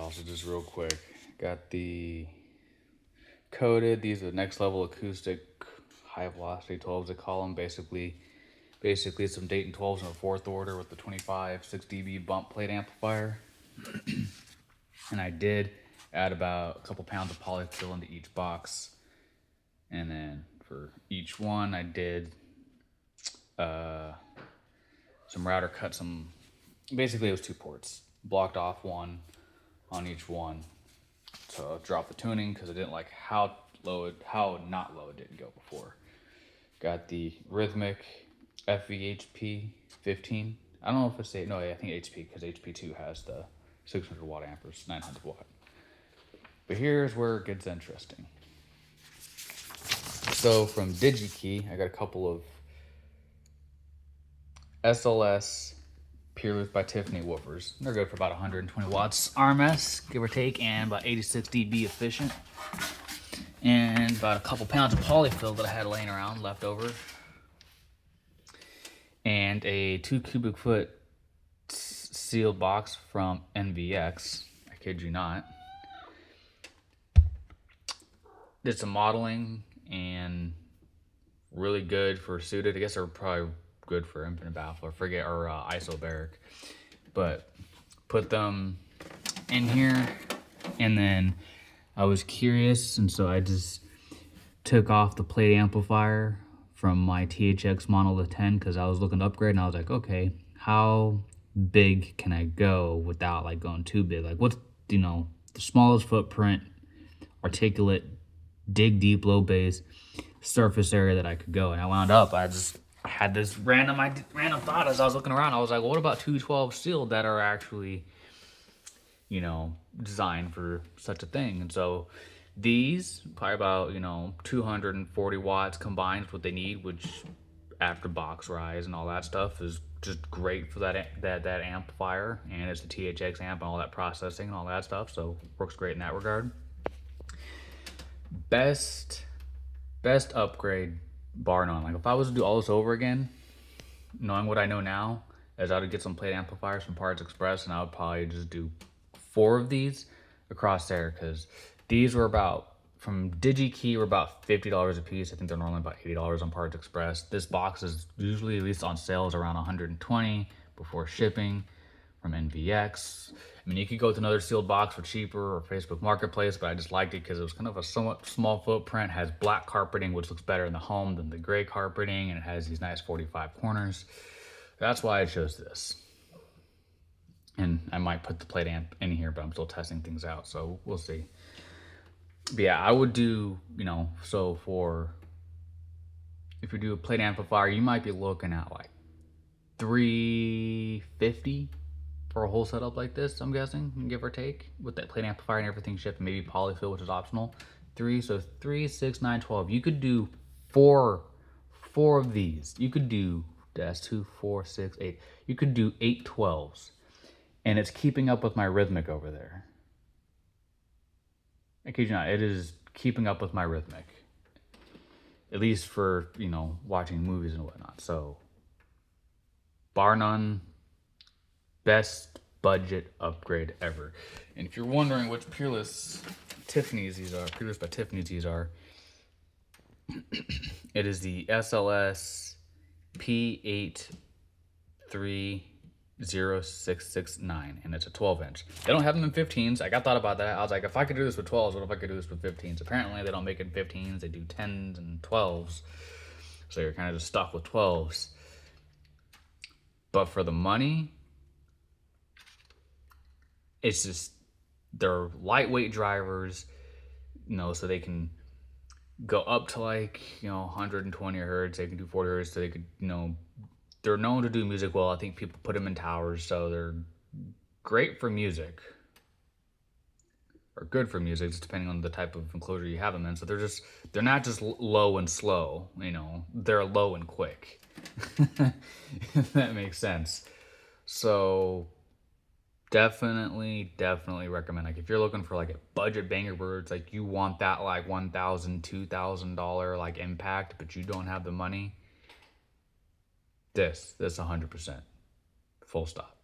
y'all, so just real quick. Got the coated. These are next level acoustic high velocity 12s, they call them. Basically some Dayton 12s in the fourth order with the 25 6 dB bump plate amplifier. And I did add about a couple pounds of polyfill into each box. And then for each one, I did some router cut, basically it was 2 ports. Blocked off one on each one to drop the tuning because I didn't like how not low it didn't go before. Got the Rhythmic FVHP 15. I don't know if it's I think HP, because HP2 has the 600 watt amperes, 900 watt. But here's where it gets interesting. So from DigiKey, I got a couple of SLS Peerless by Tiffany woofers. They're good for about 120 watts RMS, give or take, and about 86 dB efficient. And about a couple pounds of polyfill that I had laying around left over. And a 2 cubic foot sealed box from NVX. I kid you not. Did some modeling and really good for suited. I guess they're probably good for infinite baffle or isobaric. But put them in here, and then I was curious, and so I just took off the plate amplifier from my THX Monolith 10 because I was looking to upgrade, and I was like, okay, how big can I go without like going too big? Like what's the smallest footprint, articulate, dig deep, low bass surface area that I could go? And I wound up, I had this random thought as I was looking around. I was like, well, what about 212 sealed that are actually, designed for such a thing? And so these, probably about, 240 watts combined is what they need, which after box rise and all that stuff is just great for that amplifier. And it's the THX amp and all that processing and all that stuff. So works great in that regard. Best upgrade, bar none. Like if I was to do all this over again, knowing what I know now, is I would get some plate amplifiers from Parts Express, and I would probably just do 4 of these across there, because these were from DigiKey were about $50 a piece. I think they're normally about $80 on Parts Express. This box is usually, at least on sale, is around $120 before shipping from NVX. I mean, you could go with another sealed box for cheaper, or Facebook Marketplace, but I just liked it because it was kind of a somewhat small footprint, has black carpeting, which looks better in the home than the gray carpeting, and it has these nice 45 corners. That's why I chose this. And I might put the plate amp in here, but I'm still testing things out, so we'll see. But yeah, I would do, if you do a plate amplifier, you might be looking at like $350 for a whole setup like this, I'm guessing, give or take, with that plate amplifier and everything shipped, and maybe polyfill, which is optional. 3, 6, 9, 12. You could do four of these. You could do, that's 2, 4, 6, 8. You could do 8 12s, and it's keeping up with my Rhythmic over there. I kid you not, it is keeping up with my Rhythmic. At least for, watching movies and whatnot. So, bar none, best budget upgrade ever. And if you're wondering which Peerless by Tiffany's these are, it is the SLS P83069, and it's a 12-inch. They don't have them in 15s. I thought about that. I was like, if I could do this with 12s, what if I could do this with 15s? Apparently, they don't make it in 15s. They do 10s and 12s. So you're kind of just stuck with 12s. But for the money, it's just, they're lightweight drivers, so they can go up to 120 hertz. They can do 40 hertz. So they could, they're known to do music well. I think people put them in towers, so they're great for music, or good for music, just depending on the type of enclosure you have them in. So they're not just low and slow, they're low and quick. If that makes sense. So definitely recommend, if you're looking for a budget banger where it's you want that $1,000, $2,000 impact, but you don't have the money, this 100%, full stop.